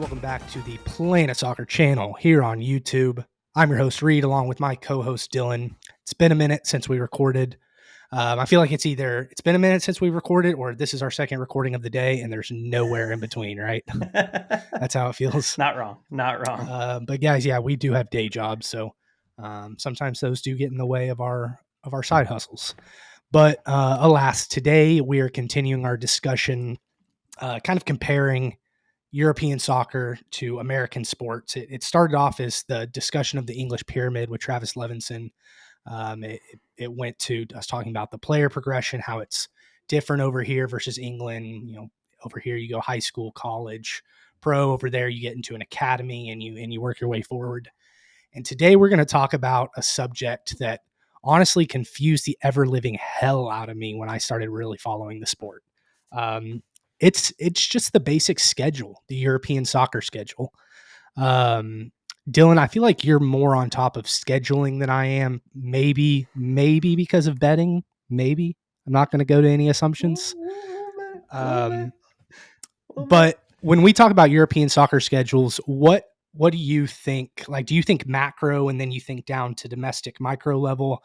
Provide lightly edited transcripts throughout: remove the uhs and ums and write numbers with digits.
Welcome back to the Planet Soccer channel here on YouTube. I'm your host, Reed, along with my co-host, Dylan. It's been a minute since we recorded. I feel like it's been a minute since we recorded, or this is our second recording of the day, and there's nowhere in between, right? That's how it feels. Not wrong. But guys, yeah, we do have day jobs, so sometimes those do get in the way of our side hustles. But alas, today we are continuing our discussion, kind of comparing European soccer to American sports. It started off as the discussion of the English pyramid with Travis Levinson. It went to us talking about the player progression, how it's different over here versus England. You know, over here you go high school, college, pro. Over there you get into an academy and you work your way forward. And today we're going to talk about a subject that honestly confused the ever living hell out of me when I started really following the sport. It's just the basic schedule, the European soccer schedule. Dylan, I feel like you're more on top of scheduling than I am. Maybe because of betting. Maybe I'm not going to go to any assumptions. But when we talk about European soccer schedules, what do you think? Like, do you think macro and then you think down to domestic micro level?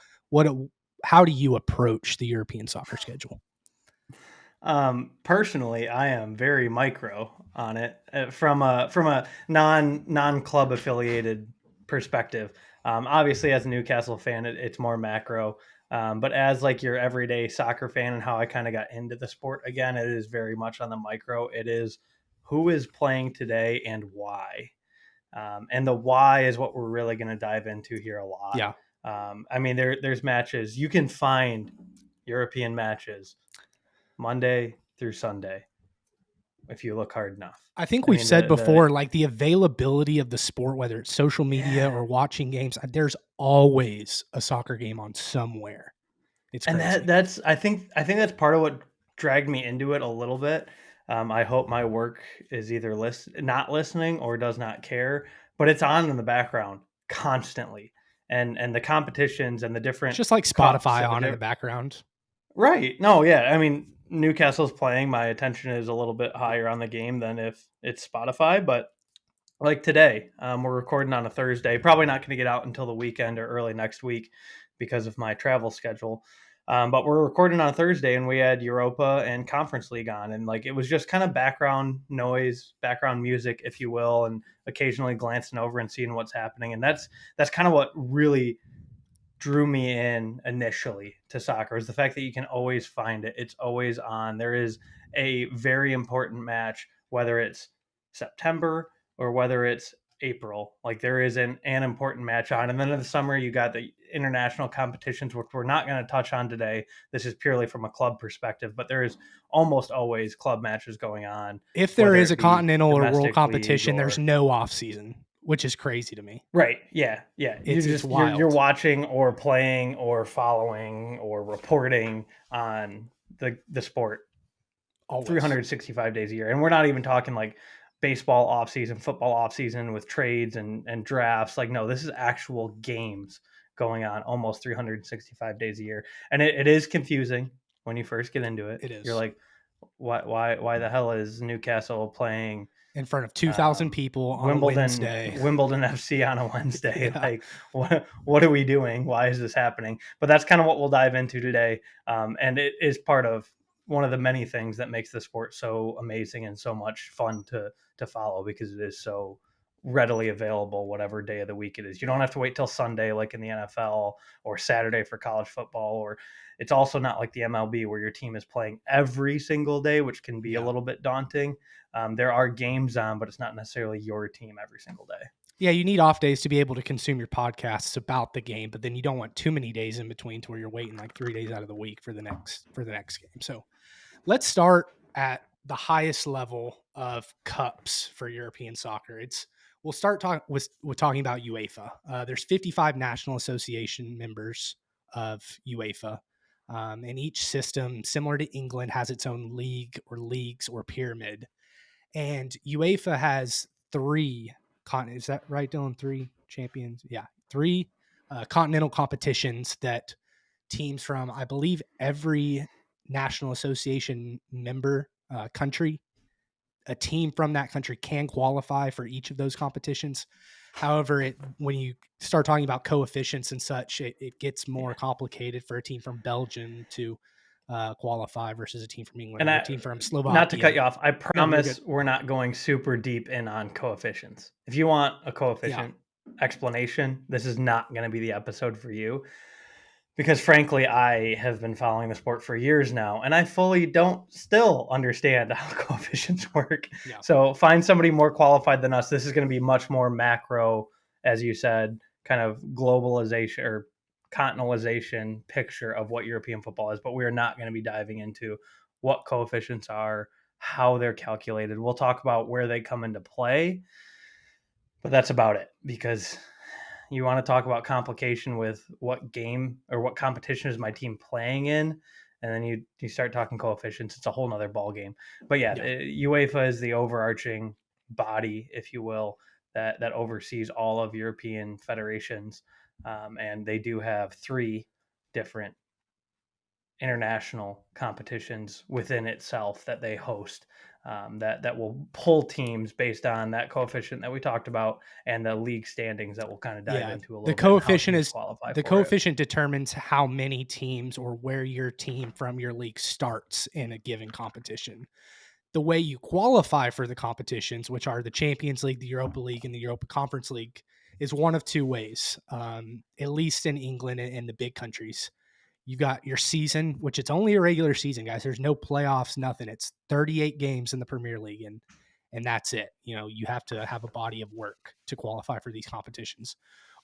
How do you approach the European soccer schedule? Personally, I am very micro on it from a non club affiliated perspective. Obviously, as a Newcastle fan, it's more macro. But as like your everyday soccer fan and how I kind of got into the sport again, it is very much on the micro. It is who is playing today and why. And the why is what we're really going to dive into here a lot. Yeah. I mean, there's matches you can find European matches Monday through Sunday if you look hard enough. I think we've said before, like the availability of the sport, whether it's social media or watching games, there's always a soccer game on somewhere. It's crazy. And that's I think that's part of what dragged me into it a little bit. I hope my work is either not listening or does not care, but it's on in the background constantly. And the competitions and the different it's just like Spotify on in the background. Right. No, yeah. I mean, Newcastle's playing. My attention is a little bit higher on the game than if it's Spotify. But like today, we're recording on a Thursday. Probably not going to get out until the weekend or early next week because of my travel schedule. But we're recording on a Thursday, and we had Europa and Conference League on, and like it was just kind of background noise, background music, if you will, and occasionally glancing over and seeing what's happening. And that's kind of what really drew me in initially to soccer is the fact that you can always find it. It's always on. There is a very important match, whether it's September or whether it's April. Like there is an important match on. And then in the summer, you got the international competitions, which we're not going to touch on today. This is purely from a club perspective, but there is almost always club matches going on. If there is a continental or world competition, there's no off season, which is crazy to me. Right. Yeah. Yeah. You're watching or playing or following or reporting on the sport always. 365 days a year. And we're not even talking like baseball off season, football off season with trades and drafts. Like, no, this is actual games going on almost 365 days a year. And it is confusing when you first get into it. It is. You're like, why the hell is Newcastle playing in front of 2,000 people on Wimbledon, Wednesday? Wimbledon FC on a Wednesday. Yeah. Like, what are we doing? Why is this happening? But that's kind of what we'll dive into today. And it is part of one of the many things that makes the sport so amazing and so much fun to follow because it is so readily available whatever day of the week it is. You don't have to wait till Sunday like in the NFL or Saturday for college football, or it's also not like the MLB where your team is playing every single day, which can be a little bit daunting. There are games on, but it's not necessarily your team every single day. Yeah, you need off days to be able to consume your podcasts about the game, but then you don't want too many days in between to where you're waiting like 3 days out of the week for the next game. So let's start at the highest level of cups for European soccer. We'll start with talking about UEFA. There's 55 National Association members of UEFA. And each system, similar to England, has its own league or leagues or pyramid. And UEFA has three is that right, Dylan? 3 champions? Yeah, 3 continental competitions that teams from, I believe, every National Association member country a team from that country can qualify for each of those competitions. However, when you start talking about coefficients and such, it gets more complicated for a team from Belgium to qualify versus a team from England And or a I, team from not to cut Slovakia. you off, I No, you're good. promise we're not going super deep in on coefficients. If you want a Yeah, coefficient explanation, this is not going to be the episode for you. Because frankly, I have been following the sport for years now, and I fully don't still understand how coefficients work. yeah, So find somebody more qualified than us. This is going to be much more macro, as you said, kind of globalization or continentalization picture of what European football is. But we are not going to be diving into what coefficients are, how they're calculated. We'll talk about where they come into play, but that's about it because you want to talk about complication with what game or what competition is my team playing in, and then you start talking coefficients. It's a whole nother ball game. But yeah, yeah. UEFA is the overarching body, if you will, that oversees all of European federations, and they do have three different international competitions within itself that they host, that will pull teams based on that coefficient that we talked about and the league standings that we'll kind of dive Yeah, into a the little bit and how coefficient teams is qualify the for it. coefficient determines how many teams or where your team from your league starts in a given competition. The way you qualify for the competitions, which are the Champions League, the Europa League, and the Europa Conference League, is one of two ways. At least in England and the big countries, you've got your season, which it's only a regular season, guys. There's no playoffs, nothing. It's 38 games in the Premier League, and that's it. You know, you have to have a body of work to qualify for these competitions,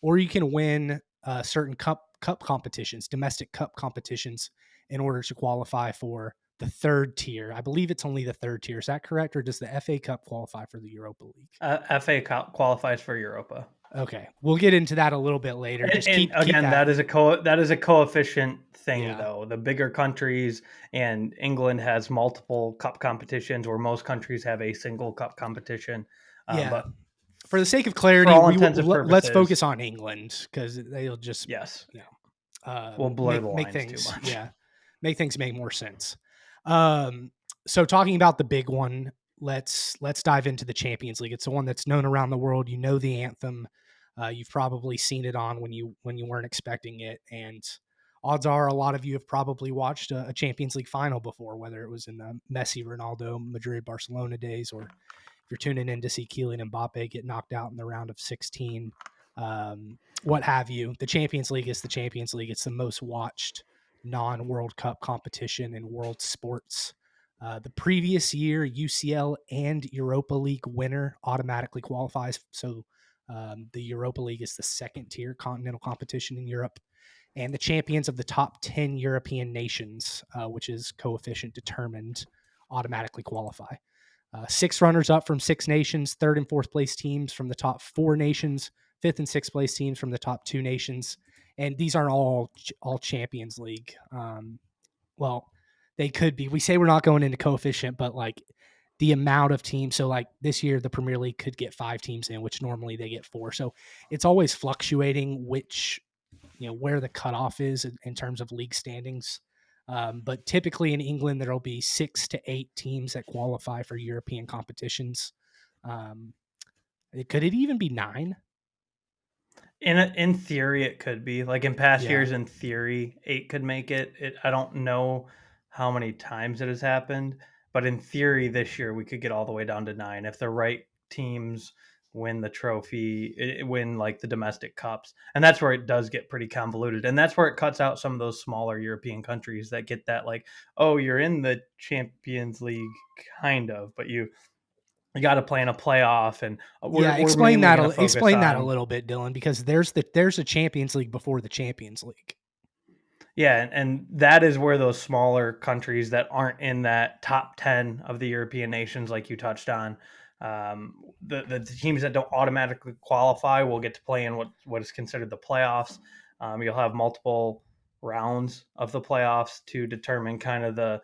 or you can win certain cup competitions, domestic cup competitions, in order to qualify for the third tier. I believe it's only the third tier. Is that correct, or does the FA Cup qualify for the Europa League? FA qualifies for Europa. Okay, we'll get into that a little bit later. Just And keep again, that. that is a coefficient thing, Yeah, though. The bigger countries and England has multiple cup competitions, where most countries have a single cup competition. yeah. But For the sake of for clarity, all intents and let's purposes, focus on England because they'll just yes, you know we'll blur the make lines too things much. make things make more sense. So talking about the big one, let's dive into the Champions League. It's the one that's known around the world. You know the anthem. You've probably seen it on when you weren't expecting it, and odds are a lot of you have probably watched a Champions League final before, whether it was in the Messi, Ronaldo, Madrid, Barcelona days, or if you're tuning in to see Kylian Mbappe get knocked out in the round of 16, what have you. The Champions League is the Champions League. It's the most watched non-World Cup competition in world sports. The previous year, UCL and Europa League winner automatically qualifies. So the Europa League is the second tier continental competition in Europe. And the champions of the top 10 European nations, which is coefficient determined, automatically qualify. Six runners up from six nations, third and fourth place teams from the top four nations, fifth and sixth place teams from the top two nations. And these aren't all Champions League. Well, they could be. We say we're not going into coefficient, but like the amount of teams. So like this year, the Premier League could get five teams in, which normally they get four. So it's always fluctuating which, where the cutoff is in terms of league standings. But typically in England, there'll be 6 to 8 teams that qualify for European competitions. Um, could it even be 9? In theory, it could be like in past Yeah. years. In theory, 8 could make it. I don't know how many times it has happened, but in theory, this year we could get all the way down to 9 if the right teams win the trophy, win like the domestic cups, and that's where it does get pretty convoluted, and that's where it cuts out some of those smaller European countries that get that like, oh, you're in the Champions League, kind of, but you got to play in a playoff, and Yeah, we're mainly going to focus explain that a on. little bit, Dylan, because there's a Champions League before the Champions League. Yeah, and that is where those smaller countries that aren't in that top 10 of the European nations, like you touched on, the teams that don't automatically qualify will get to play in what is considered the playoffs. You'll have multiple rounds of the playoffs to determine kind of the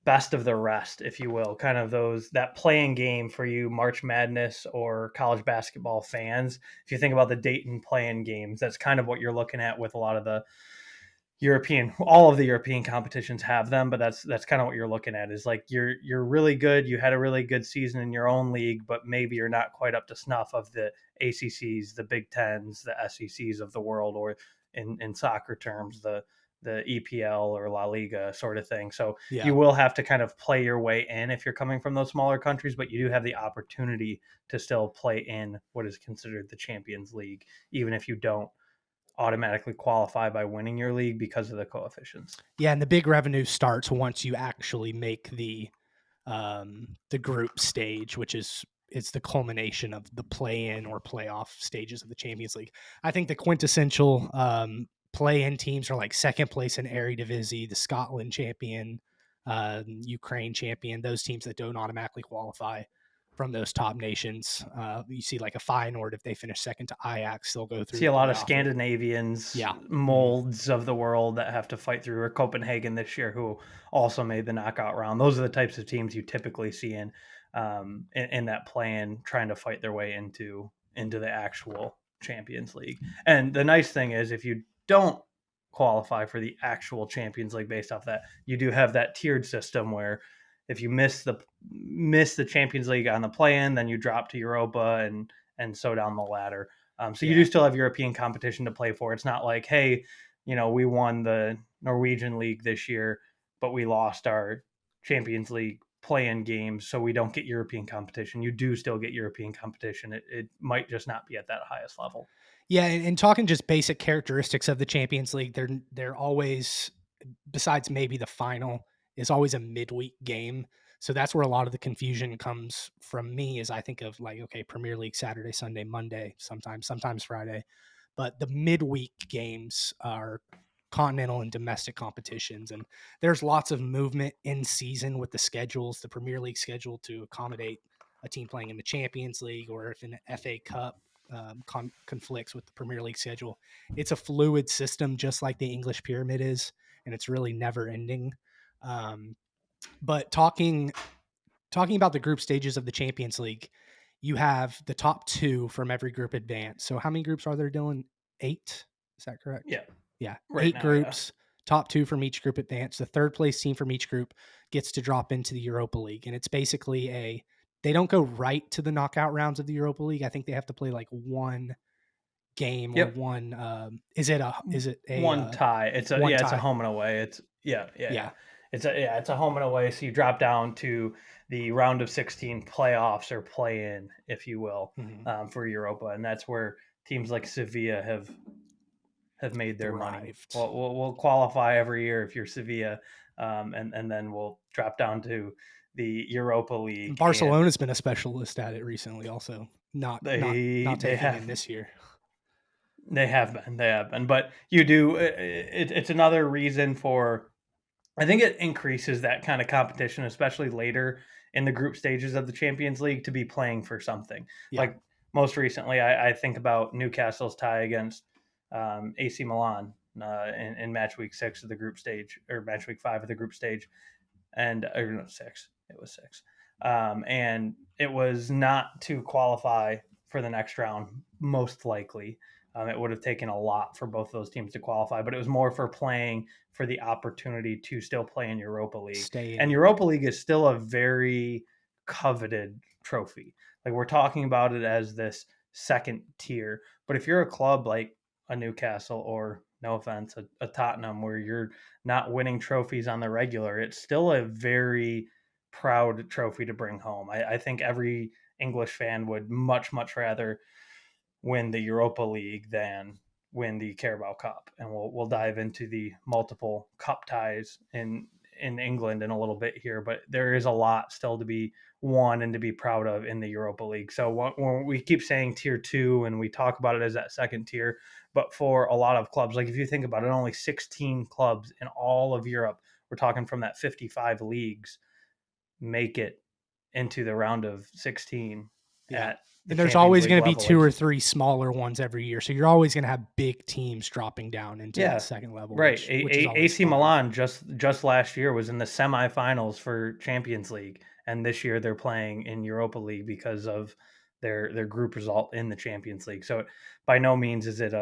best of the rest, if you will, kind of that playing game for you March Madness or college basketball fans. If you think about the Dayton playing games, that's kind of what you're looking at with a lot of the all of the European competitions have them, but that's kind of what you're looking at is like you're really good. You had a really good season in your own league, but maybe you're not quite up to snuff of the ACCs, the Big Tens, the SECs of the world, or in soccer terms, the EPL or La Liga sort of thing. So Yeah. you will have to kind of play your way in if you're coming from those smaller countries, but you do have the opportunity to still play in what is considered the Champions League, even if you don't automatically qualify by winning your league because of the coefficients. Yeah, and the big revenue starts once you actually make the group stage, which is it's the culmination of the play-in or playoff stages of the Champions League. I think the quintessential play-in teams are like second place in Eredivisie, the Scotland champion, Ukraine champion, those teams that don't automatically qualify from those top nations. You see like a Feyenoord, if they finish second to Ajax, they'll go through See the a lot of playoff. Scandinavians, Yeah. molds of the world that have to fight through, or Copenhagen this year, who also made the knockout round. Those are the types of teams you typically see in that plan, trying to fight their way into the actual Champions League. And the nice thing is, if you don't qualify for the actual Champions League based off that, you do have that tiered system where if you miss the Champions League on the play-in, then you drop to Europa and so down the ladder. So you do still have European competition to play for. It's not like, hey, we won the Norwegian league this year, but we lost our Champions League play-in games, so we don't get European competition. You do still get European competition. It might just not be at that highest level. Yeah, and talking just basic characteristics of the Champions League, they're always, besides maybe the final, is always a midweek game. So that's where a lot of the confusion comes from me. Is I think of like, okay, Premier League Saturday, Sunday, Monday, sometimes Friday, but the midweek games are continental and domestic competitions, and there's lots of movement in season with the schedules, the Premier League schedule to accommodate a team playing in the Champions League, or if an FA Cup conflicts with the Premier League schedule. It's a fluid system, just like the English pyramid is, and it's really never ending. But talking about the group stages of the Champions League, you have the top two from every group advance. So how many groups are there, Dylan? 8? Is that correct? Yeah, Yeah, right 8 now, yeah. groups. Top two from each group advance. The third place team from each group gets to drop into the Europa League, and it's basically they don't go right to the knockout rounds of the Europa League. I think they have to play like one game or Yep. one. Is it a One tie. one It's a tie? home and away. It's yeah. Yeah. It's a home and away. So you drop down to the round of 16 playoffs or play in, if you will, Mhm. for Europa, and that's where teams like Sevilla have made their money. Thrived. We'll qualify every year if you're Sevilla, and then we'll drop down to the Europa League. And Barcelona's been a specialist at it recently, also not they taking in have this year. they have been, but you do. It's another reason for. I think it increases that kind of competition, especially later in the group stages of the Champions League, to be playing for something. Yeah. Like most recently, I think about Newcastle's tie against AC Milan in match week 6 of the group stage, or match week 5 of the group stage, and or no, 6. It was 6, and it was not to qualify for the next round, most likely. It would have taken a lot for both those teams to qualify, but it was more for playing for the opportunity to still play in Europa League. Stay And in. Europa League is still a very coveted trophy. Like, we're talking about it as this second tier, but if you're a club like a Newcastle, or no offense, a Tottenham, where you're not winning trophies on the regular, it's still a very proud trophy to bring home. I think every English fan would much rather win the Europa League than win the Carabao Cup. And we'll dive into the multiple cup ties in England in a little bit here, but there is a lot still to be won and to be proud of in the Europa League. So when we keep saying tier 2 and we talk about it as that second tier, but for a lot of clubs, like if you think about it, only 16 clubs in all of Europe, we're talking from that 55 leagues, make it into the round of 16 Yeah. at the And there's Champions always League going to be level. 2 or 3 smaller ones every year. So you're always going to have big teams dropping down into the Yeah, second level, right. which is always AC fun. Milan just last year was in the semifinals for Champions League, and this year they're playing in Europa League because of their group result in the Champions League. So by no means is it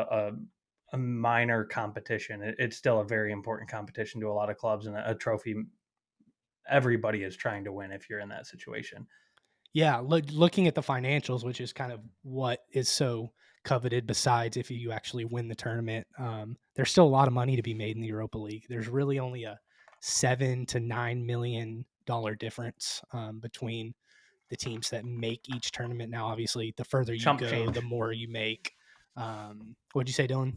a minor competition. It's still a very important competition to a lot of clubs, and a trophy everybody is trying to win if you're in that situation. Yeah, looking at the financials, which is kind of what is so coveted. Besides, if you actually win the tournament, there's still a lot of money to be made in the Europa League. There's really only a $7 to $9 million difference between the teams that make each tournament. Now, obviously, the further you Chump go, the change. more you make. What'd you say, Dylan?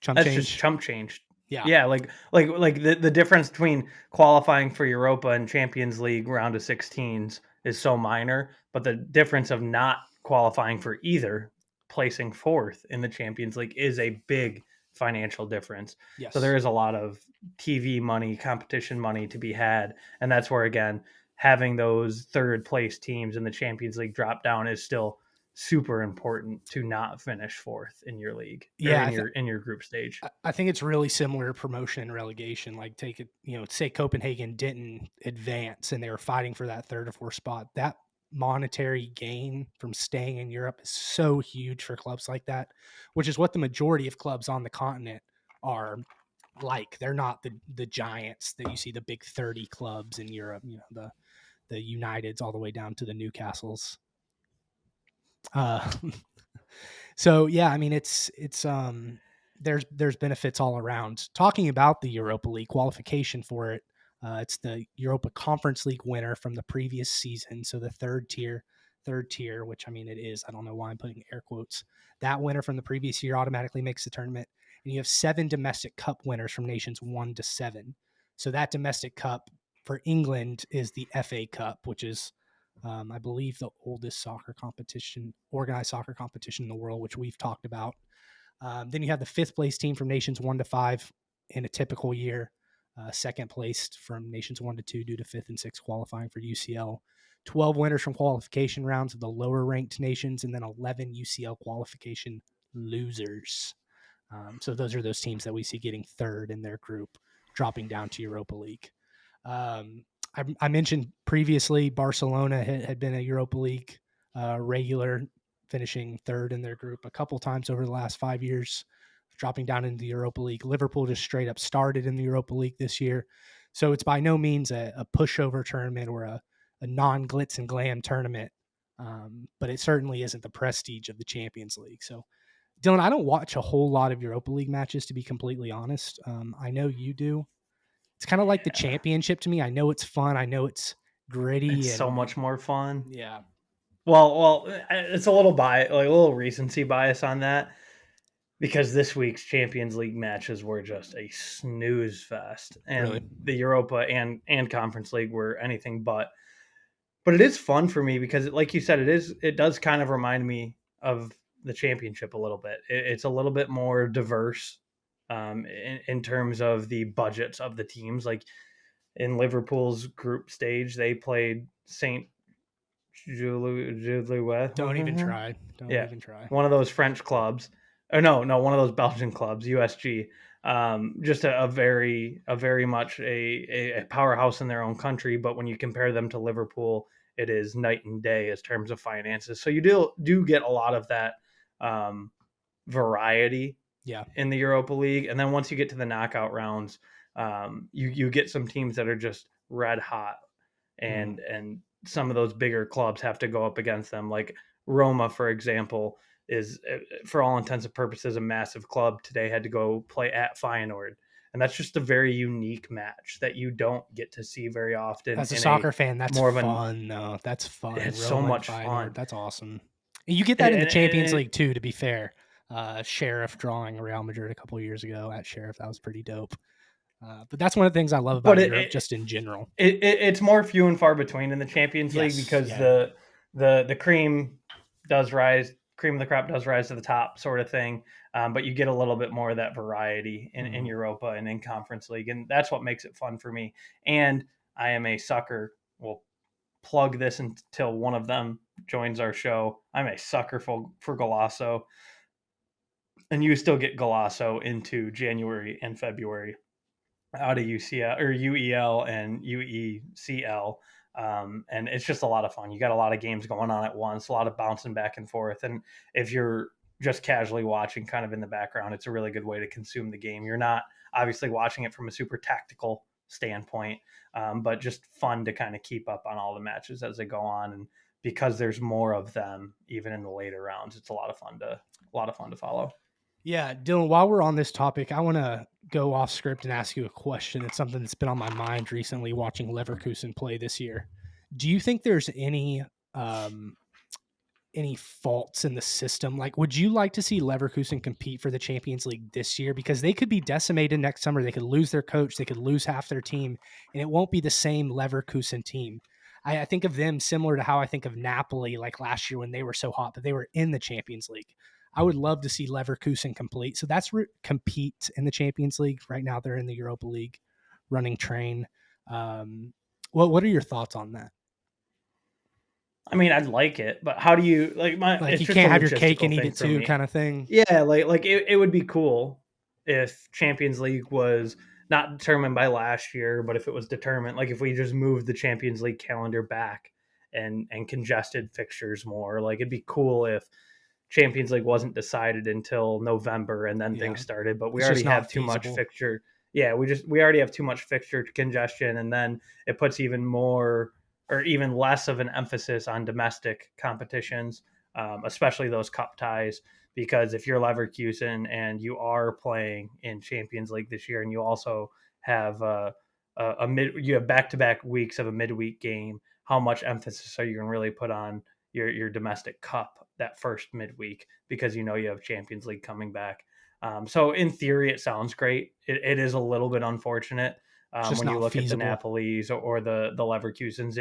Chump That's just change? chump change. Yeah. Yeah, like the difference between qualifying for Europa and Champions League round of 16s is so minor, but the difference of not qualifying for either, placing fourth in the Champions League, is a big financial difference. So there Yes. is a lot of TV money, competition money to be had, and that's where again having those third place teams in the Champions League drop down is still super important to not finish fourth in your league or Yeah, in your group stage. I think it's really similar to promotion and relegation. Like take it, say Copenhagen didn't advance and they were fighting for that third or fourth spot. That monetary gain from staying in Europe is so huge for clubs like that, which is what the majority of clubs on the continent are like. They're not the giants that you see, the big 30 clubs in Europe, the Uniteds all the way down to the Newcastles. Uh, so yeah, I mean there's benefits all around. Talking about the Europa League qualification for it, it's the Europa Conference League winner from the previous season, so the third tier, which I mean it is. I don't know why I'm putting air quotes. That winner from the previous year automatically makes the tournament, and you have 7 domestic cup winners from nations 1 to 7. So that domestic cup for England is the FA Cup, which is I believe the oldest soccer competition, organized soccer competition in the world, which we've talked about. Then you have the 5th place team from nations 1 to 5 in a typical year, second placed from nations 1 to 2 due to 5th and 6th qualifying for UCL. 12 winners from qualification rounds of the lower ranked nations, and then 11 UCL qualification losers. So those are those teams that we see getting third in their group, dropping down to Europa League. Um, I mentioned previously Barcelona had been a Europa League regular, finishing third in their group a couple times over the last 5 years, dropping down into the Europa League. Liverpool just straight up started in the Europa League this year. So it's by no means a pushover tournament or a non glitz and glam tournament, but it certainly isn't the prestige of the Champions League. So, Dylan, I don't watch a whole lot of Europa League matches, to be completely honest. I know you do. It's kind of like the Yeah, championship to me. I know it's fun. I know it's it's gritty so and much more fun. yeah, It's a little bias, like a little recency bias on that, because this week's Champions League matches were just a snooze fest, really. and the Europa and Conference League were anything but. But it is fun for me because, like you said, it does kind of remind me of the Championship a little bit. It's a little bit more diverse in terms of the budgets of the teams. Like in Liverpool's group stage, they played Saint Juliet. Don't even try. Don't Yeah, even try. one of those French clubs. Or no, one of those Belgian clubs, USG. Just a very much a powerhouse in their own country. But when you compare them to Liverpool, it is night and day as terms of finances. So you do get a lot of that variety Yeah. in the Europa League, and then once you get to the knockout rounds, you get some teams that are just red hot, and some of those bigger clubs have to go up against them. Like Roma, for example, is for all intents and purposes a massive club. Today had to go play at Feyenoord, and that's just a very unique match that you don't get to see very often As a in a soccer fan, that's more of an. fun though. That's fun. It's so Roma and much Feyenoord. fun. That's awesome. You get that in the And, Champions and, League too, to be fair. Sheriff drawing Real Madrid a couple of years ago at Sheriff. That was pretty dope. But that's one of the things I love but about Europe just in general. it's more few and far between in the Champions League Yes. because Yeah. the cream does rise, cream of the crop does rise to the top, sort of thing. But you get a little bit more of that variety in Mhm. Europa and in Conference League, and that's what makes it fun for me. And I am a sucker. We'll plug this until one of them joins our show. I'm a sucker for Golasso, and you still get Golasso into January and February out of UCL or UEL and UECL. And it's just a lot of fun. You got a lot of games going on at once, a lot of bouncing back and forth. And if you're just casually watching kind of in the background. It's a really good way to consume the game. You're not obviously watching it from a super tactical standpoint, but just fun to kind of keep up on all the matches as they go on. And because there's more of them, even in the later rounds, it's a lot of fun to follow. Yeah, Dylan, while we're on this topic, I want to go off script and ask you a question. It's something that's been on my mind recently watching Leverkusen play this year. Do you think there's um, any faults in the system? Like, would you like to see Leverkusen compete for the Champions League this year? Because they could be decimated next summer. They could lose their coach. They could lose half their team, and it won't be the same Leverkusen team. I think of them similar to how I think of Napoli, like last year when they were so hot, but they were in the Champions League. I would love to see Leverkusen complete. So that's compete in the Champions League. Right now, they're in the Europa League, running train. What are your thoughts on that? I mean, I'd like it, but how do you Like it's you just a can't have your cake and logistical eat thing it for too, me. kind of thing. Yeah, it would be cool if Champions League was not determined by last year, but if it was determined, like if we just moved the Champions League calendar back and congested fixtures more. Like it'd be cool if Champions League wasn't decided until November and then Yeah, things started, but we it's already just have not too much feasible. fixture. Yeah, we already have too much fixture congestion, and then it puts even more or even less of an emphasis on domestic competitions, especially those cup ties. Because if you're Leverkusen and you are playing in Champions League this year, and you also have you have back to back weeks of a midweek game, how much emphasis are you going to really put on your domestic cup that first midweek because you know you have Champions League coming back. So in theory, it sounds great. It is a little bit unfortunate It's just when you not look at the feasible. Napolis or the Leverkusens.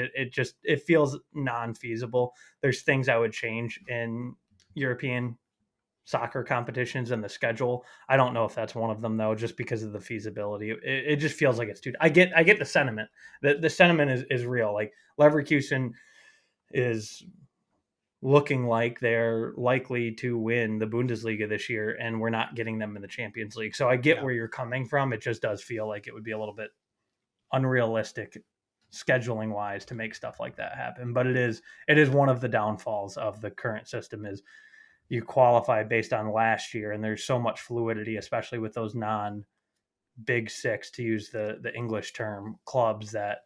It feels non feasible. There's things I would change in European soccer competitions and the schedule. I don't know if that's one of them though, just because of the feasibility. It just feels like it's too. I get the sentiment. The sentiment is real. Like Leverkusen is looking like they're likely to win the Bundesliga this year, and we're not getting them in the Champions League. So I get Yeah. where you're coming from. It just does feel like it would be a little bit unrealistic scheduling wise to make stuff like that happen. But it is one of the downfalls of the current system is you qualify based on last year, and there's so much fluidity, especially with those non big six, to use the English term, clubs that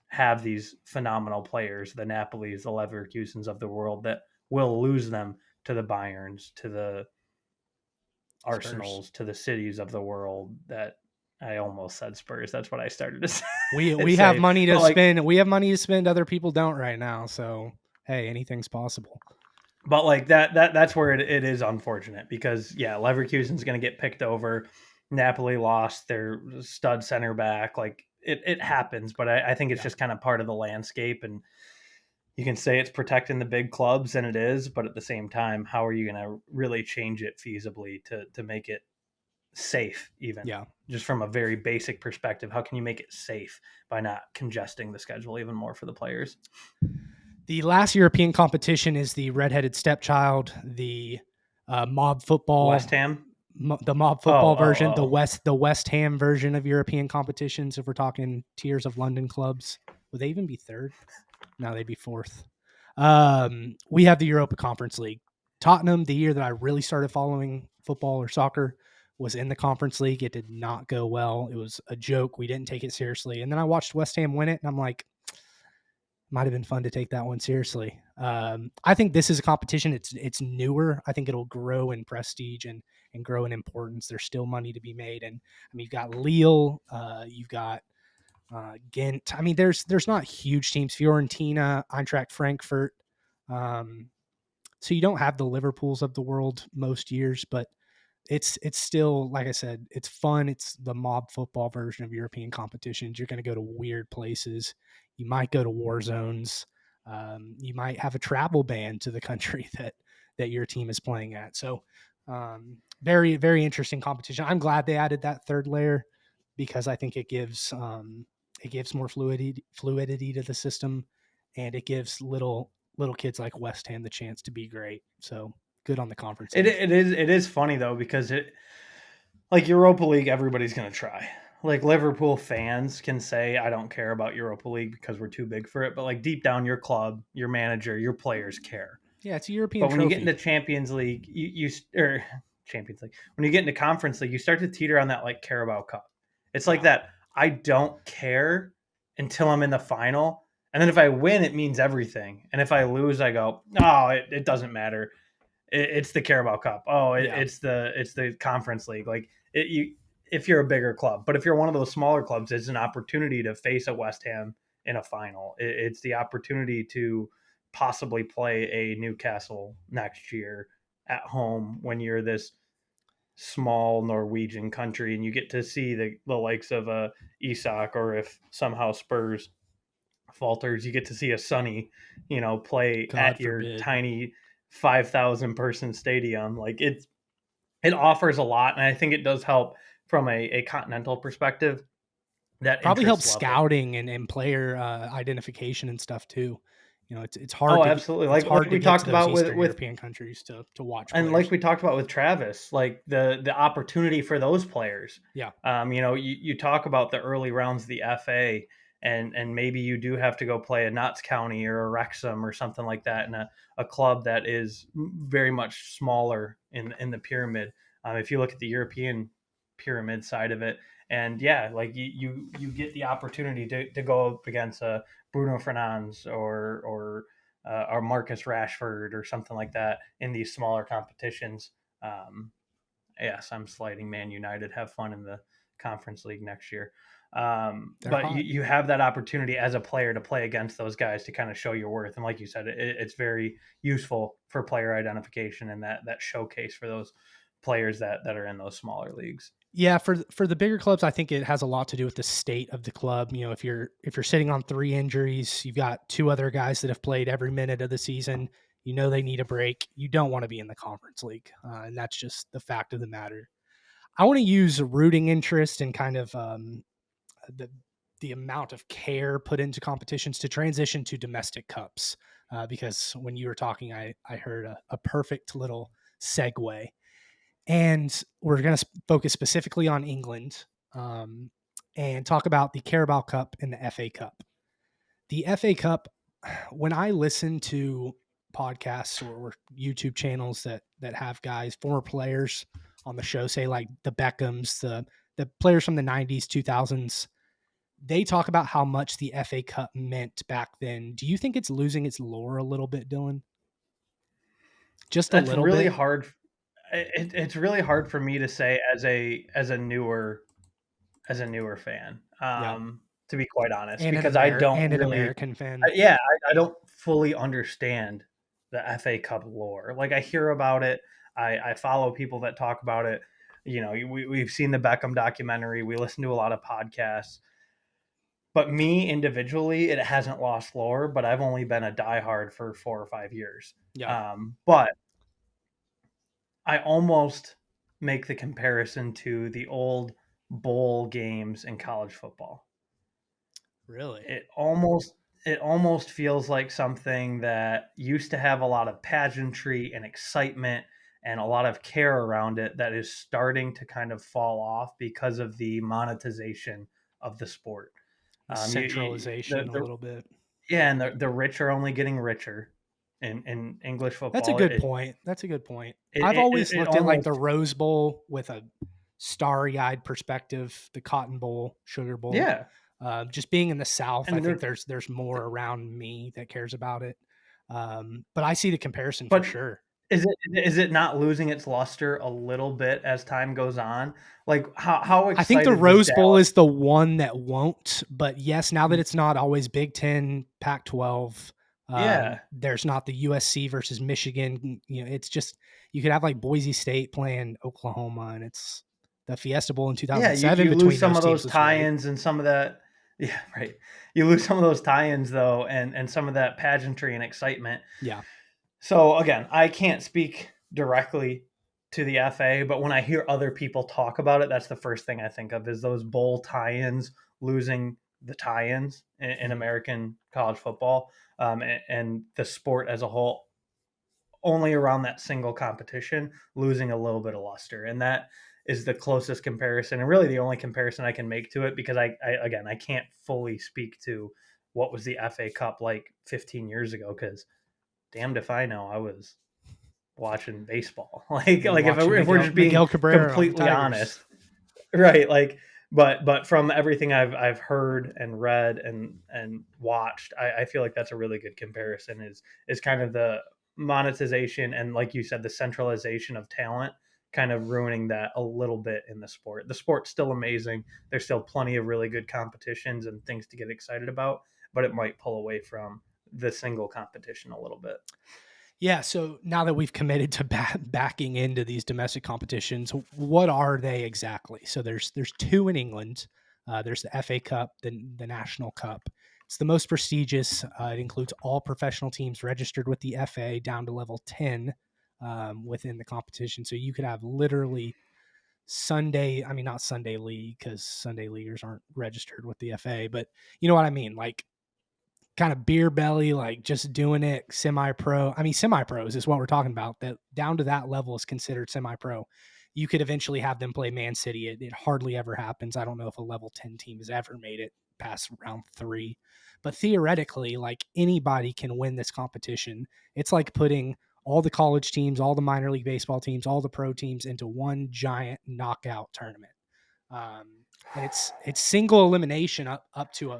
have these phenomenal players, the Napolis, the Leverkusens of the world, that will lose them to the Bayerns, to the Spurs. Arsenals, to the cities of the world. That I almost said Spurs. That's what I started to We have say. money to But like, spend. We have money to spend. Other people don't right now. So hey, anything's possible. that's where it is unfortunate because yeah, Leverkusen's going to get picked over. Napoli lost their stud center back. Like it happens, but I think it's Yeah. just kind of part of the landscape. And you can say it's protecting the big clubs, and it is, but at the same time, how are you going to really change it feasibly to make it safe? Even Yeah. just from a very basic perspective, how can you make it safe by not congesting the schedule even more for the players? The last European competition is the redheaded stepchild, the mob football, West Ham. the mob Oh, football oh, version, oh. the West Ham version of European competitions. If we're talking tiers of London clubs, would they even be third? No, they'd be fourth. We have the Europa Conference League. Tottenham, the year that I really started following football or soccer, was in the Conference League. It did not go well. It was a joke. We didn't take it seriously. And then I watched West Ham win it, and I'm like, might have been fun to take that one seriously. I think this is a competition. It's newer. I think it'll grow in prestige and grow in importance. There's still money to be made, and I mean you've got Lille, you've got Ghent. I mean there's not huge teams. Fiorentina, Eintracht Frankfurt. Um, so you don't have the Liverpools of the world most years, but it's still, like I said, it's fun. It's the mob football version of European competitions. You're going to go to weird places. You might go to war zones. You might have a travel ban to the country that your team is playing at. So very very interesting competition. I'm glad they added that third layer because I think it gives more fluidity to the system, and it gives little kids like West Ham the chance to be great. So good on the conference It league. it is it is funny though because it like Europa League, everybody's going to try. Like Liverpool fans can say, I don't care about Europa League because we're too big for it. But like deep down, your club, your manager, your players care. Yeah, it's a European But when you get into trophy. Champions League, or Champions League, when you get into Conference League, you start to teeter on that like Carabao Cup. It's like Yeah. that. I don't care until I'm in the final, and then if I win, it means everything. And if I lose, I go, oh, it doesn't matter. It's the Carabao Cup. Oh, Yeah. it's the Conference League. Like you, if you're a bigger club, but if you're one of those smaller clubs, it's an opportunity to face a West Ham in a final. It's the opportunity to possibly play a Newcastle next year at home when you're this small Norwegian country and you get to see the likes of Isak, or if somehow Spurs falters, you get to see a Sonny, play God at your forbid. tiny 5,000 person stadium. Like it offers a lot, and I think it does help from a continental perspective. That Probably helps interest level. scouting and player identification and stuff too. You know, it's hard Oh, to absolutely. it's Like hard to we get to talked those about Eastern with European countries to watch and like players. we talked about with Travis, like the opportunity for those players. Yeah. You talk about the early rounds of the FA, and maybe you do have to go play a Notts County or a Wrexham or something like that in a club that is very much smaller in the pyramid. If you look at the European pyramid side of it, and yeah, like you get the opportunity to go up against a Bruno Fernandes or Marcus Rashford or something like that in these smaller competitions. Um, yes, I'm sliding Man United. Have fun in the Conference League next year. They're But hot. you have that opportunity as a player to play against those guys to kind of show your worth. And like you said, it's very useful for player identification and that showcase for those players that are in those smaller leagues. Yeah, for the bigger clubs, I think it has a lot to do with the state of the club. You know, if you're sitting on 3 injuries, you've got two other guys that have played every minute of the season. You know they need a break. You don't want to be in the conference league, and that's just the fact of the matter. I want to use rooting interest and kind of the the amount of care put into competitions to transition to domestic cups. Because when you were talking, I heard a perfect little segue, and we're going to focus specifically on England, um, and talk about the Carabao Cup and the FA Cup. The FA Cup, when I listen to podcasts or YouTube channels that have guys, former players on the show, say like the Beckhams, the players from the 90s, 2000s, they talk about how much the FA Cup meant back then. Do you think it's losing its lore a little bit, Dylan? Just a That's little really bit? hard. It's really hard for me to say as a newer fan, Yeah. to be quite honest, And because I don't An really, American fan. yeah, I don't fully understand the FA Cup lore. Like I hear about it, I follow people that talk about it. We've seen the Beckham documentary. We listen to a lot of podcasts. But me individually, it hasn't lost lore. But I've only been a diehard for 4 or 5 years. Yeah. But I almost make the comparison to the old bowl games in college football. Really? It almost feels like something that used to have a lot of pageantry and excitement and a lot of care around it that is starting to kind of fall off because of the monetization of the sport. The You centralization a little bit. yeah, and the rich are only getting richer in English That's a football. good point. That's a good point. It, I've it, always it looked at like the almost Rose Bowl with a starry-eyed perspective, the Cotton Bowl, Sugar Bowl. yeah, Just being in the South, I and think they're there's more around me that cares about it. But I see the comparison for but sure. is it not losing its luster a little bit as time goes on? Like how I think the excited was Rose Bowl Dallas? is the one that won't. But yes, now that Y- it's not always Big Ten, Pac-12, Yeah, there's not the USC versus Michigan. You know, it's just you could have like Boise State playing Oklahoma, and it's the Fiesta Bowl in yeah. You 2007 you lose between some those of teams those was great. tie-ins and some of that. Yeah, right. You lose some of those tie-ins though, and some of that pageantry and excitement. Yeah, So again, I can't speak directly to the FA, but when I hear other people talk about it, that's the first thing I think of is those bowl tie-ins losing the tie-ins in mhm. American college football, and the sport as a whole only around that single competition losing a little bit of luster, and that is the closest comparison and really the only comparison I can make to it because I can't fully speak to what was the FA Cup like 15 years ago because damned if I know. I was watching baseball. You're watching If we're just being Miguel Cabrera on the completely Tigers. honest, right? Like, but from everything I've heard and read and watched, I feel like that's a really good comparison. Is kind of the monetization and, like you said, the centralization of talent kind of ruining that a little bit in the sport. The sport's still amazing. There's still plenty of really good competitions and things to get excited about, but it might pull away from the single competition a little bit. Yeah. So now that we've committed to backing into these domestic competitions, what are they exactly? So there's two in England. There's the FA Cup, the National Cup. It's the most prestigious. It includes all professional teams registered with the FA down to level 10 within the competition. So you could have literally Sunday, I mean, not Sunday league because Sunday leaguers aren't registered with the FA, but you know what I mean? Like kind of beer belly, like just doing it semi-pro. I mean, semi-pros is what we're talking about. That down to that level is considered semi-pro. You could eventually have them play Man City. It hardly ever happens. I don't know if a level 10 team has ever made it past round 3. But theoretically, like anybody can win this competition. It's like putting all the college teams, all the minor league baseball teams, all the pro teams into one giant knockout tournament. Um, and it's single elimination up to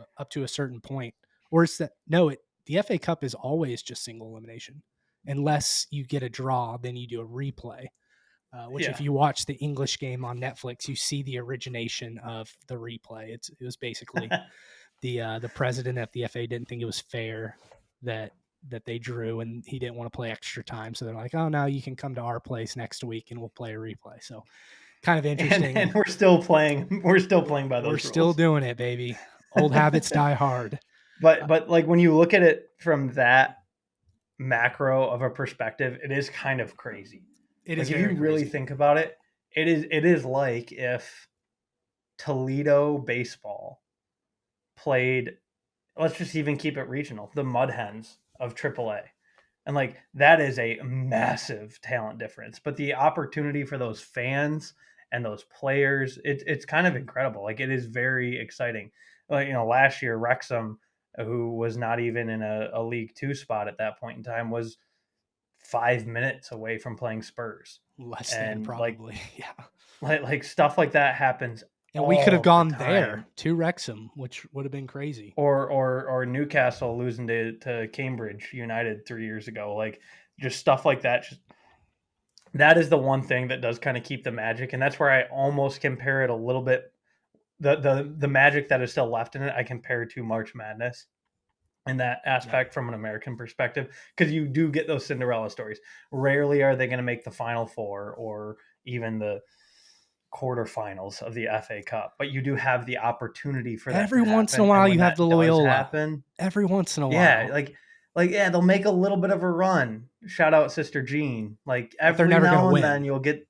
a certain point, or it's that no, the FA Cup is always just single elimination, unless you get a draw, then you do a replay. Which, if Yeah. you watch the English game on Netflix, you see the origination of the replay. It was basically the president of the FA didn't think it was fair that they drew, and he didn't want to play extra time, so they're like, oh no, you can come to our place next week and we'll play a replay. So kind of interesting. And we're still playing. We're still playing by We're those still rules. doing it, baby. Old habits die hard. But like when you look at it from that macro of a perspective, it is kind of crazy. It is Like if you very really crazy. think about it, it is like if Toledo baseball played, let's just even keep it regional, the Mud Hens of AAA. And like that is a massive talent difference. But the opportunity for those fans and those players, it's kind of incredible. Like it is very exciting. Like, last year Wrexham, who was not even in a League Two spot at that point in time, was 5 minutes away from playing Spurs. Less than And probably. Yeah. like stuff like that happens And we could have all the gone there time. to Wrexham, which would have been crazy. Or Newcastle losing to Cambridge United 3 years ago. Like just stuff like that. That is the one thing that does kind of keep the magic, and that's where I almost compare it a little bit. The magic that is still left in it, I compare to March Madness in that aspect from an American perspective, because you do get those Cinderella stories. Rarely are they going to make the Final Four or even the quarterfinals of the FA Cup, but you do have the opportunity for that to Every once in a happen. while, And when you have that the does Loyola. happen, Every once in a yeah, while. like yeah, they'll make a little bit of a run. Shout out Sister Jean. Like But they're every never going to now and then win. you'll get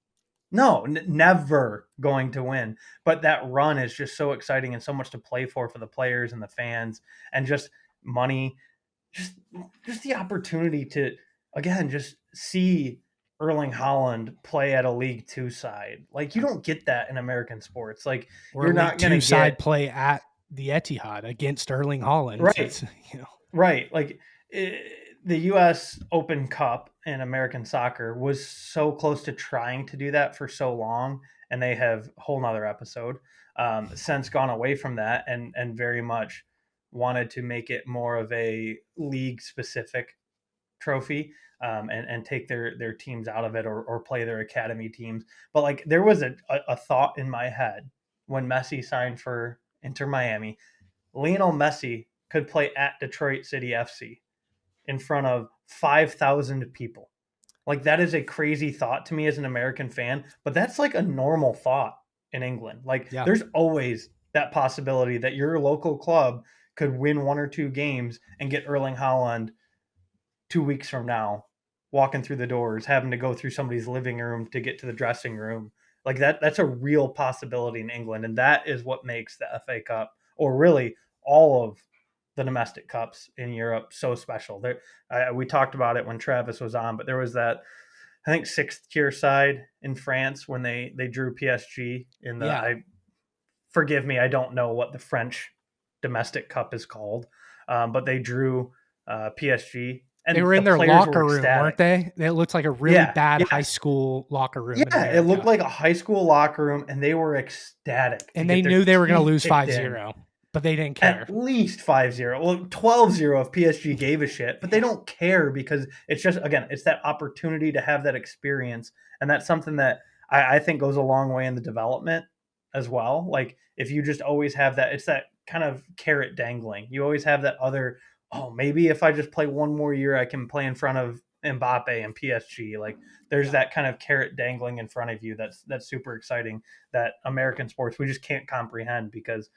no, never going to win. But that run is just so exciting and so much to play for the players and the fans, and just money, just just the opportunity to again just see Erling Holland play at a League Two side. Like you don't get that in American sports. Like Or a you're League not Two gonna side get play at the Etihad against Erling Holland. right. It's, you know, Right. Like the US Open Cup in American soccer was so close to trying to do that for so long. And they have a whole nother episode since gone away from that and very much wanted to make it more of a league specific trophy and take their teams out of it or play their academy teams. But like there was a thought in my head when Messi signed for Inter Miami. Lionel Messi could play at Detroit City FC in front of 5,000 people. Like that is a crazy thought to me as an American fan, but that's like a normal thought in England. Like yeah. there's always that possibility that your local club could win one or two games and get Erling Haaland 2 weeks from now walking through the doors, having to go through somebody's living room to get to the dressing room. Like that's a real possibility in England. And that is what makes the FA Cup, or really all of the domestic cups in Europe, so special. There, we talked about it when Travis was on, but there was that, I think, sixth tier side in France when they drew PSG in the, Yeah. forgive me, I don't know what the French domestic cup is called, but they drew PSG They and were in the their players were locker room, weren't ecstatic. they? It looked like a really Yeah, bad high yes. school locker room in Yeah, it looked America. like a high school locker room, and they were ecstatic to And they get their knew they were going to teeth lose kicked 5-0, in. but they didn't At care. least 5-0. Well, 12-0 if PSG gave a shit, but they Yeah. don't care because it's just, again, it's that opportunity to have that experience. And that's something that I think goes a long way in the development as well. Like, if you just always have that, it's that kind of carrot dangling. You always have that other, oh, maybe if I just play one more year, I can play in front of Mbappe and PSG. Like, there's Yeah. that kind of carrot dangling in front of you that's super exciting that American sports we just can't comprehend because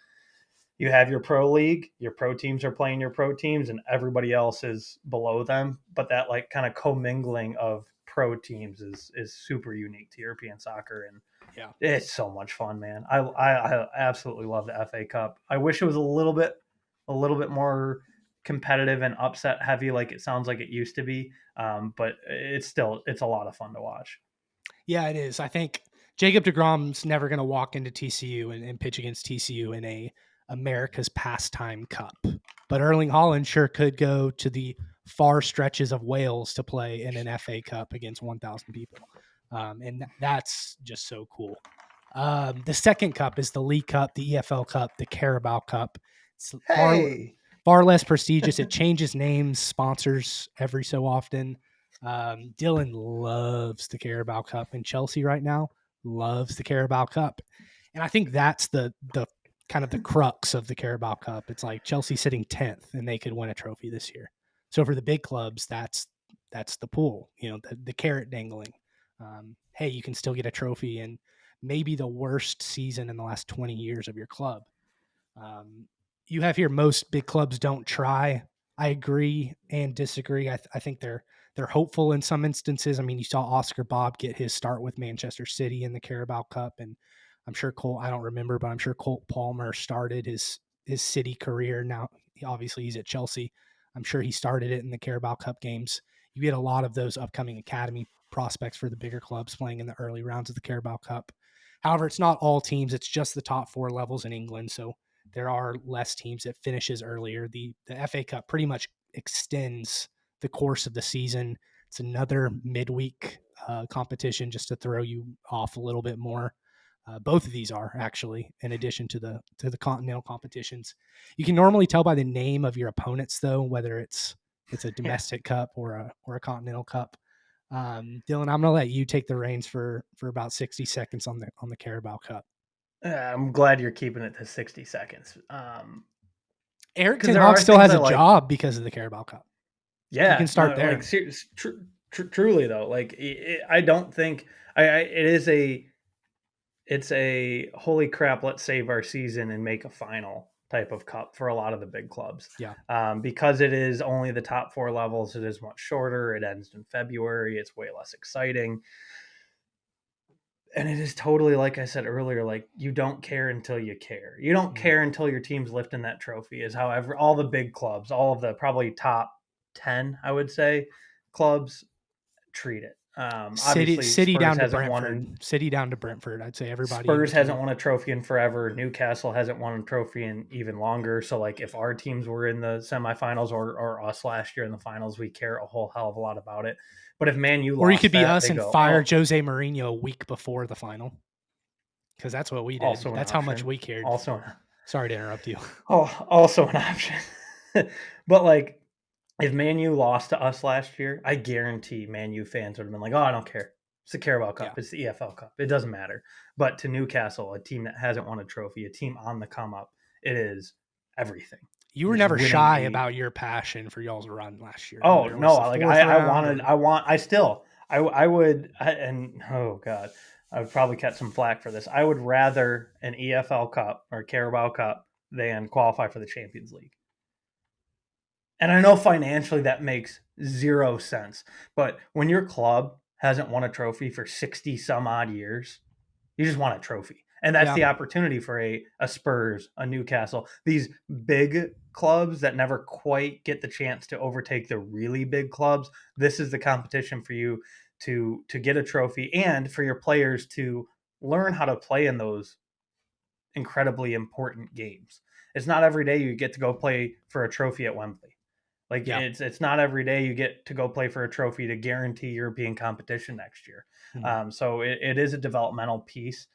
you have your pro league, your pro teams are playing your pro teams, and everybody else is below them. But that like kind of commingling of pro teams is super unique to European soccer, and Yeah. it's so much fun, man. I absolutely love the FA Cup. I wish it was a little bit more competitive and upset heavy, like it sounds like it used to be. But it's a lot of fun to watch. Yeah, it is. I think Jacob DeGrom's never going to walk into TCU and pitch against TCU in a America's Pastime Cup. But Erling Haaland sure could go to the far stretches of Wales to play in an FA Cup against 1,000 people. And that's just so cool. The second cup is the League Cup, the EFL Cup, the Carabao Cup. It's Hey, far less prestigious. It changes names, sponsors every so often. Dylan loves the Carabao Cup, and Chelsea right now loves the Carabao Cup, and I think that's the kind of the crux of the Carabao Cup. It's like Chelsea sitting 10th, and they could win a trophy this year. So for the big clubs, that's the pool, the carrot dangling. Hey, you can still get a trophy and maybe the worst season in the last 20 years of your club. Um, you have here most big clubs don't try. I agree and disagree. I think they're hopeful in some instances. I mean, you saw Oscar Bob get his start with Manchester City in the Carabao Cup, and I'm sure Colt. I don't remember, but I'm sure Colt Palmer started his City career. Now, obviously, he's at Chelsea. I'm sure he started it in the Carabao Cup games. You get a lot of those upcoming academy prospects for the bigger clubs playing in the early rounds of the Carabao Cup. However, it's not all teams. It's just the top four levels in England. So there are less teams that finishes earlier. The FA Cup pretty much extends the course of the season. It's another midweek competition just to throw you off a little bit more. Both of these are actually, in addition to the continental competitions. You can normally tell by the name of your opponents, though, whether it's a yeah. domestic cup or a continental cup. Dylan, I'm going to let you take the reins for about 60 seconds on the Carabao Cup. I'm glad you're keeping it to 60 seconds. Eric Because Ten there Hag are still things has I a like. job because of the Carabao Cup. You can Yeah, start no, like there. truly though, like I don't think it is a it's a holy crap, let's save our season and make a final type of cup for a lot of the big clubs. Yeah. Because it is only the top four levels, it is much shorter. It ends in February. It's way less exciting. And it is totally like I said earlier, like you don't care until you care. You don't care until your team's lifting that trophy. Is however all the big clubs, all of the probably top 10, I would say, clubs treat it. Obviously, City Spurs down to hasn't won Brentford. City down to Brentford. I'd say everybody in Spurs hasn't between. won a trophy in forever. Newcastle hasn't won a trophy in even longer. So, like, if our teams were in the semifinals or us last year in the finals, we care a whole hell of a lot about it. But if Man U Or you could lost be that, us they and go, fire oh, Jose Mourinho a week before the final. Because that's what we did. also an That's how much option. we cared. Also, Sorry to interrupt you. also an option. But like, if Man U lost to us last year, I guarantee Man U fans would have been like, "Oh, I don't care. It's the Carabao Cup. Yeah. It's the EFL Cup. It doesn't matter." But to Newcastle, a team that hasn't won a trophy, a team on the come up, it is everything. You were Just never winning shy a about your passion for y'all's run last year, oh whether it was no, the like fourth I round wanted, or I still, I would, and oh god, I would probably catch some flack for this. I would rather an EFL Cup or Carabao Cup than qualify for the Champions League. And I know financially that makes zero sense, but when your club hasn't won a trophy for 60 some odd years, you just want a trophy. And that's yeah. the opportunity for a Spurs, a Newcastle, these big clubs that never quite get the chance to overtake the really big clubs. This is the competition for you to get a trophy and for your players to learn how to play in those incredibly important games. It's not every day you get to go play for a trophy at Wembley. Like Yeah. it's not every day you get to go play for a trophy to guarantee European competition next year. Mhm. So it is a developmental piece,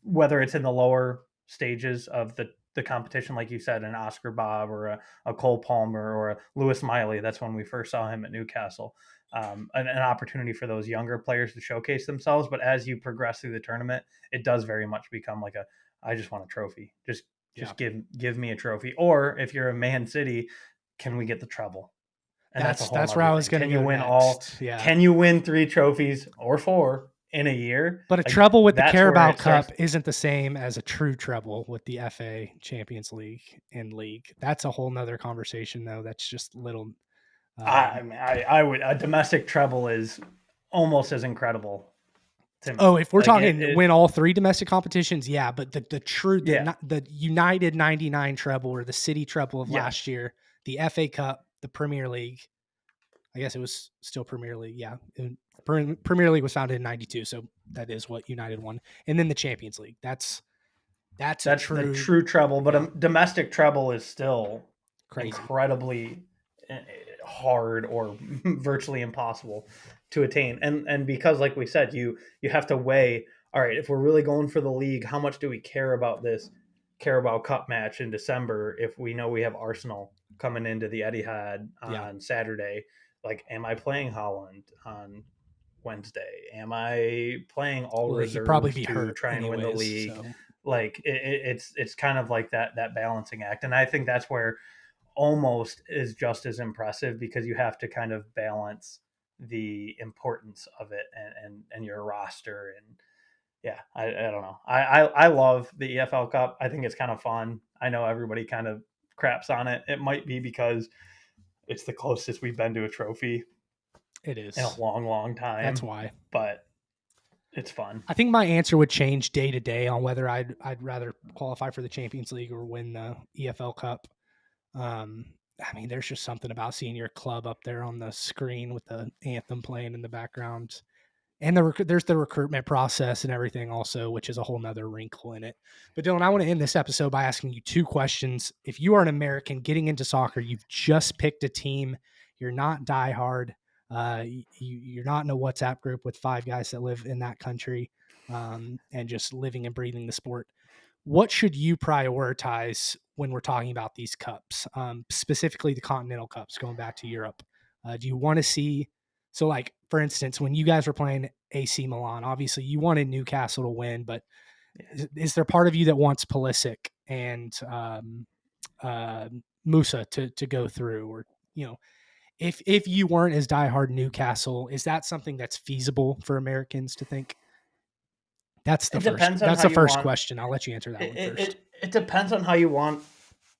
whether it's in the lower stages of the competition, like you said, an Oscar Bob or a Cole Palmer or a Lewis Miley. That's when we first saw him at Newcastle. An opportunity for those younger players to showcase themselves. But as you progress through the tournament, it does very much become like a I just want a trophy. Yeah. Just give me a trophy. Or if you're a Man City, can we get the treble? And that's a whole That's where nother I was thing. going to go next. Yeah. Can you win 3 trophies or four in a year? But a Like treble with the that's where Carabao it starts. Cup isn't the same as a true treble with the FA Champions League and League. That's a whole nother conversation, though. That's just little. I mean, I would a domestic treble is almost as incredible to me. Oh, if we're Like talking win all 3 domestic competitions, yeah. But the true yeah, the United '99 treble or the City treble of yes, last year, the FA Cup, the Premier League. I guess it was still Premier League. Yeah, Premier League was founded in '92, so that is what United won. And then the Champions League. That's a that's the true, true treble. But yeah, a domestic treble is still crazy. incredibly hard or virtually impossible to attain. And because like we said, you have to weigh, all right, if we're really going for the league, how much do we care about this Carabao Cup match in December if we know we have Arsenal coming into the Etihad Yeah. on Saturday? Like, am I playing Holland on Wednesday? Am I playing all Well, he'd probably reserves be to hurt try and win the anyways. league? So Like it's kind of like that balancing act, and I think that's where almost is just as impressive because you have to kind of balance the importance of it and your roster and yeah, I don't know. I love the EFL Cup. I think it's kind of fun. I know everybody kind of craps on it. It might be because it's the closest we've been to a trophy it in a is. long That's time, why. but it's fun. I think my answer would change day to day on whether I'd rather qualify for the Champions League or win the EFL Cup. I mean, there's just something about seeing your club up there on the screen with the anthem playing in the background. And there's the recruitment process and everything also, which is a whole nother wrinkle in it. But Dylan, I want to end this episode by asking you 2 questions. If you are an American getting into soccer, you've just picked a team, you're not diehard, you're not in a WhatsApp group with 5 guys that live in that country, and just living and breathing the sport. What should you prioritize when we're talking about these cups, specifically the Continental Cups, going back to Europe? Do you want to see so, like, for instance, when you guys were playing AC Milan, obviously you wanted Newcastle to win, but is there part of you that wants Pulisic and uh, Musa to go through, or if you weren't as diehard Newcastle, is that something that's feasible for Americans to think? That's the It first. depends on That's how the you first want question. I'll let you answer that one first. it depends on how you want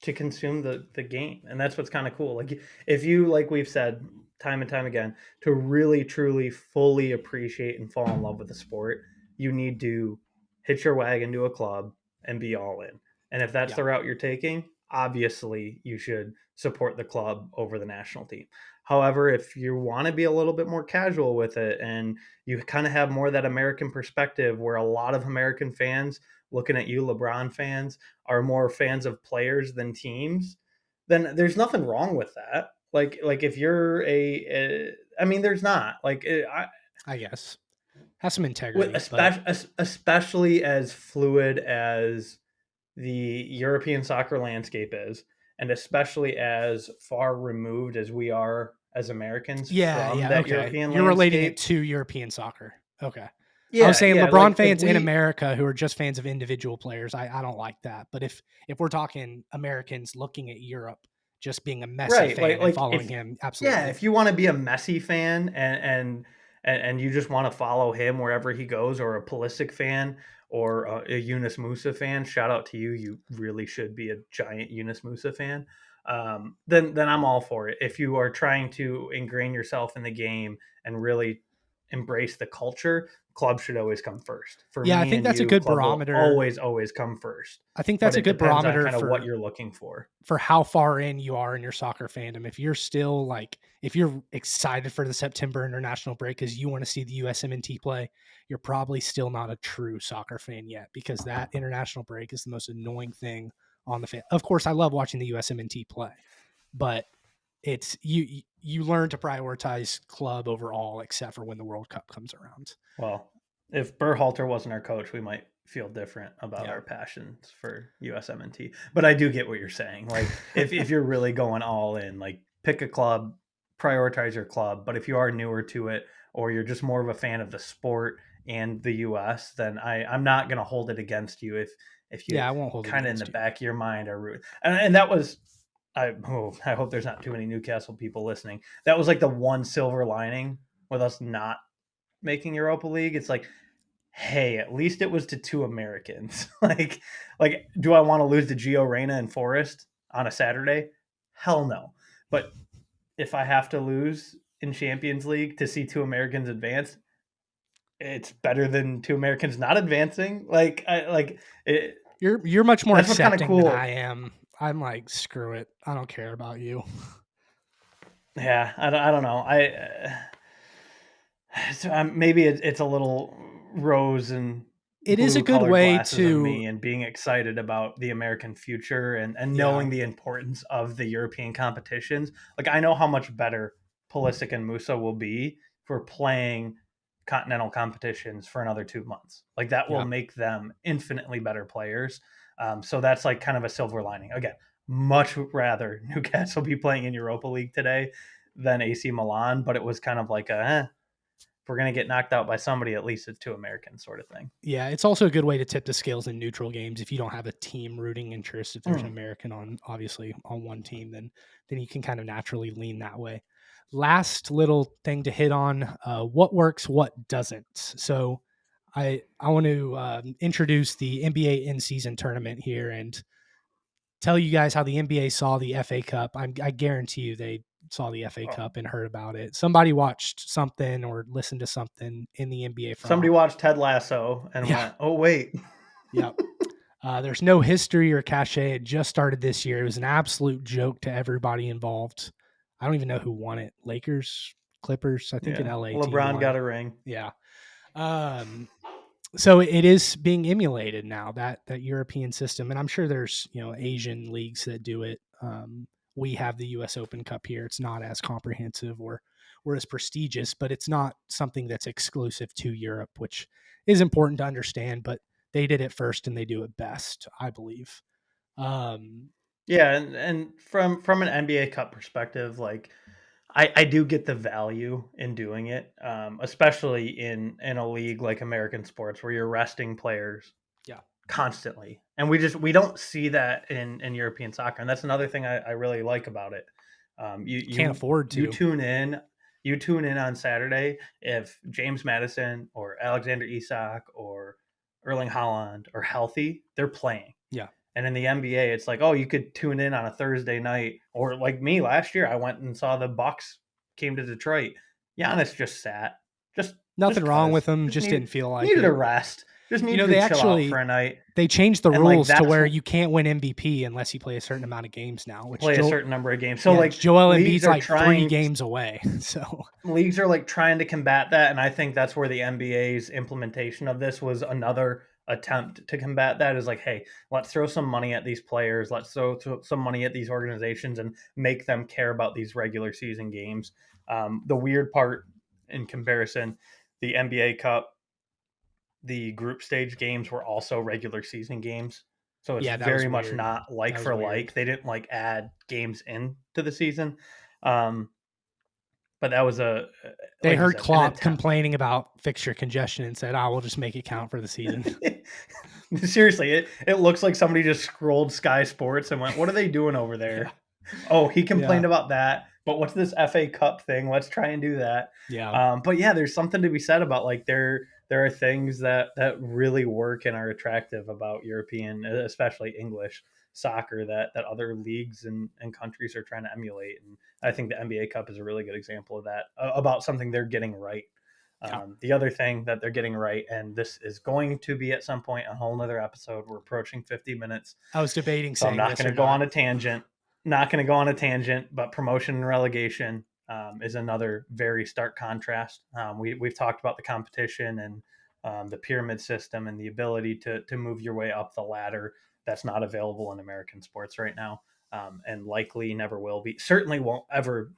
to consume the game, and that's what's kind of cool. Like if you, like we've said time and time again, to really truly fully appreciate and fall in love with the sport, you need to hitch your wagon to a club and be all in. And if that's Yeah, the route you're taking, obviously you should support the club over the national team. However, if you want to be a little bit more casual with it and you kind of have more that American perspective where a lot of American fans, looking at you LeBron fans, are more fans of players than teams, then there's nothing wrong with that. Like if you're I mean, there's not like I guess has some integrity, but especially as fluid as the European soccer landscape is, and especially as far removed as we are as Americans yeah, from yeah, that okay. European You're relating it landscape. to European soccer. Okay. I was Yeah, saying yeah. LeBron Like if fans in we America who are just fans of individual players. I don't like that. But if we're talking Americans looking at Europe, just being a Messi right, fan and following if him, yeah, absolutely. if you want to be a Messi fan and you just want to follow him wherever he goes, or a Pulisic fan or a Yunus Musa fan, shout out to you. You really should be a giant Yunus Musa fan. Then I'm all for it. If you are trying to ingrain yourself in the game and really embrace the culture, club should always come first. For Yeah, I me think and that's a you, good club will barometer. always come first. I think But that's a it good depends on barometer kind of what you're looking for. for how far in you are in your soccer fandom. If you're still like, if you're excited for the September international break because you want to see the USMNT play, you're probably still not a true soccer fan yet because that international break is the most annoying thing on the fan. Of course, I love watching the USMNT play, but it's you learn to prioritize club overall, except for when the World Cup comes around. Well, if Berhalter wasn't our coach, we might feel different about Yeah. our passions for USMNT. But I do get what you're saying. Like if you're really going all in, like pick a club, prioritize your club. But if you are newer to it, or you're just more of a fan of the sport and the US, then I'm not gonna hold it against you if you Yeah, I won't hold it kind of in the against you. back of your mind are root. And that was I hope there's not too many Newcastle people listening. That was like the one silver lining with us not making Europa League. It's like, hey, at least it was to two Americans. like, do I want to lose to Gio Reyna and Forrest on a Saturday? Hell no. But if I have to lose in Champions League to see two Americans advance, it's better than two Americans not advancing. You're much more That's what's kind of accepting than cool. I am. I'm like, screw it. I don't care about you. Yeah, I don't know. Maybe it's a little rose and It is a blue good colored way glasses of to, me and being excited about the American future and yeah, knowing the importance of the European competitions. Like I know how much better Pulisic and Musa will be for playing continental competitions for another 2 months. Like that will yeah, make them infinitely better players. So that's like kind of a silver lining. Again, much rather Newcastle be playing in Europa League today than AC Milan, but it was kind of like if we're gonna get knocked out by somebody, at least it's two Americans sort of thing. yeah. It's also a good way to tip the scales in neutral games. If you don't have a team rooting interest, if there's an Mm. American on obviously on one team, then you can kind of naturally lean that way. Last little thing to hit on: what works, what doesn't. So I want to introduce the NBA in season tournament here and tell you guys how the NBA saw the FA Cup. I guarantee you they saw the FA Oh. Cup and heard about it. Somebody watched something or listened to something in the NBA front Somebody office. watched Ted Lasso and Yeah, went, "Oh wait, yeah. There's no history or cachet. It just started this year. It was an absolute joke to everybody involved. I don't even know who won it. Lakers, Clippers. I think an yeah, LA team LeBron got won. a ring." Yeah. Um, so it is being emulated now, that European system, and I'm sure there's Asian leagues that do it. We have the U.S. Open Cup here. It's not as comprehensive or as prestigious, but it's not something that's exclusive to Europe, which is important to understand. But they did it first, and they do it best, I believe. Um, Yeah, and from an NBA Cup perspective, like I do get the value in doing it, especially in a league like American sports where you're resting players yeah, constantly, and we don't see that in European soccer, and that's another thing I really like about it. You can't you afford you to. tune in. You tune in on Saturday if James Madison or Alexander Isak or Erling Haaland are healthy, they're playing. Yeah, And in the NBA, it's like, oh, you could tune in on a Thursday night, or like me last year, I went and saw the Bucks came to Detroit. Giannis just sat, just nothing wrong with cause, them. just Just didn't feel like needed a it. rest, just needed to They chill out for actually a night, they changed the and like rules to that's where what you can't win MVP unless you play a certain amount of games now, which play a certain number of games. So yeah, like Joel leagues Embiid's are like 3 trying games away. So, leagues are like trying to combat that, and I think that's where the NBA's implementation of this was another attempt to combat that. Is like, hey, let's throw some money at these players, let's throw some money at these organizations and make them care about these regular season games. The weird part in comparison, the NBA Cup, the group stage games were also regular season games, so it's yeah, that was very much weird. not like That was for weird. like. They didn't like add games into the season. um, but that was a They like you heard said, an Klopp attempt. complaining about fixture congestion and said, "I will just make it count for the season." Seriously, it looks like somebody just scrolled Sky Sports and went, "What are they doing over Yeah. there? Oh, he Yeah. complained about that, but what's this FA Cup thing? Let's try and do that." Yeah. But yeah, there's something to be said about like there are things that really work and are attractive about European, especially English soccer that other leagues and countries are trying to emulate. And I think the NBA Cup is a really good example of that, about something they're getting right. Yeah. The other thing that they're getting right, and this is going to be at some point a whole nother episode. We're approaching 50 minutes, I was debating so I'm saying not this going or to go not. on a tangent. Not going to go on a tangent, but promotion and relegation is another very stark contrast. We've talked about the competition and the pyramid system and the ability to move your way up the ladder. That's not available in American sports right now. and likely never will be. Certainly won't ever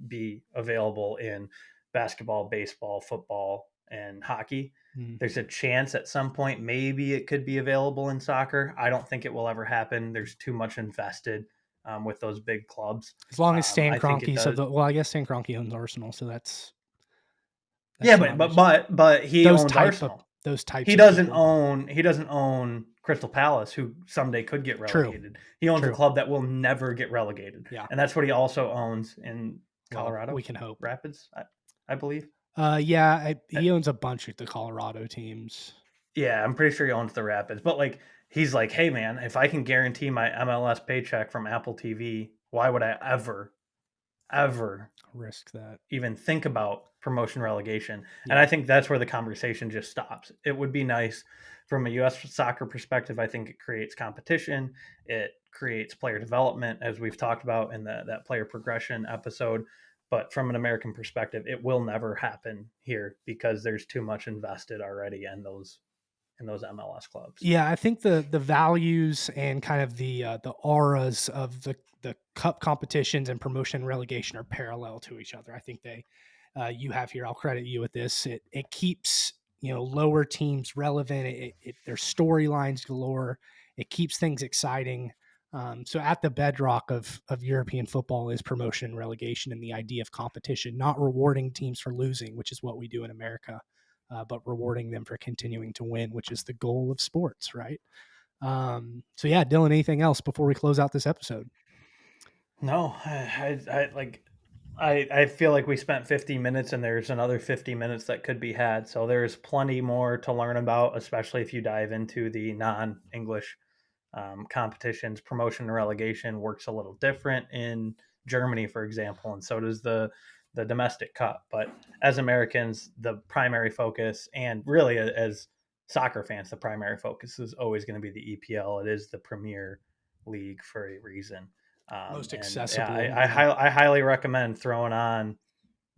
be available in basketball, baseball, football, and hockey. Mm. There's a chance at some point maybe it could be available in soccer. I don't think it will ever happen. There's too much invested with those big clubs. As long as Stan I think it Kroenke's of does. the well, I guess Stan Kroenke owns Arsenal, so Yeah, that's not an issue. but he Those owns type of Arsenal. those types He of doesn't people. own Crystal Palace, who someday could get True. relegated. He owns a True. club that will never get relegated, Yeah. and that's what he also owns in Well, Colorado we can hope. Rapids, I believe. Yeah, he owns a bunch of the Colorado teams. Yeah, I'm pretty sure he owns the Rapids. But like he's like, hey man, if I can guarantee my MLS paycheck from Apple TV, why would I ever Risk that. even think about promotion relegation? And I think that's where the conversation just stops. It would be nice from a US soccer perspective. I think it creates competition, it creates player development, as we've talked about in that player progression episode. But from an American perspective, it will never happen here because there's too much invested already in those MLS clubs. Yeah, I think the values and kind of the auras of the cup competitions and promotion relegation are parallel to each other. I think they you have here. I'll credit you with this. It keeps lower teams relevant. Their storylines galore. It keeps things exciting. So at the bedrock of European football is promotion and relegation and the idea of competition, not rewarding teams for losing, which is what we do in America. But rewarding them for continuing to win, which is the goal of sports, right? So yeah, Dylan, anything else before we close out this episode? No, I feel like we spent 50 minutes and there's another 50 minutes that could be had. So there's plenty more to learn about, especially if you dive into the non-English competitions. Promotion and relegation works a little different in Germany, for example, and so does the domestic cup. But as Americans, the primary focus, and really as soccer fans, the primary focus is always going to be the EPL. It is the Premier League for a reason. Most And accessible. yeah, I highly recommend throwing on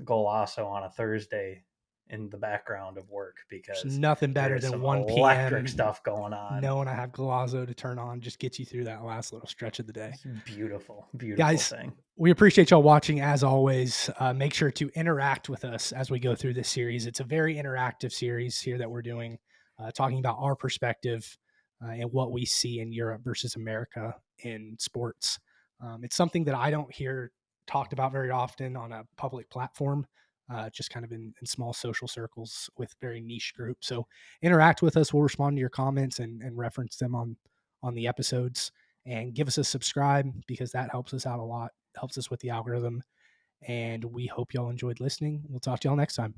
Golasso on a Thursday in the background of work because There's nothing better than some 1 p.m. electric stuff going on. Knowing I have Golazo to turn on just gets you through that last little stretch of the day. It's beautiful Guys, thing. We appreciate y'all watching as always. Make sure to interact with us as we go through this series. It's a very interactive series here that we're doing, talking about our perspective and what we see in Europe versus America in sports. It's something that I don't hear talked about very often on a public platform, just kind of in small social circles with very niche groups. So interact with us. We'll respond to your comments and reference them on the episodes, and give us a subscribe because that helps us out a lot, helps us with the algorithm. And we hope y'all enjoyed listening. We'll talk to y'all next time.